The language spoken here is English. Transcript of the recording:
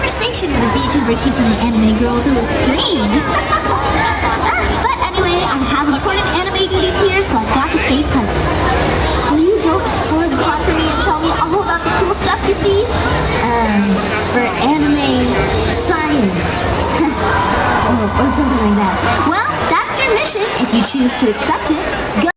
conversation with a VTuber keeps an anime girl through a screen. But anyway, I have important anime duties here, so I've got to stay put. Will you go explore the plot for me and tell me all about the cool stuff you see? For anime science. or something like that. Well, that's your mission if you choose to accept it. Go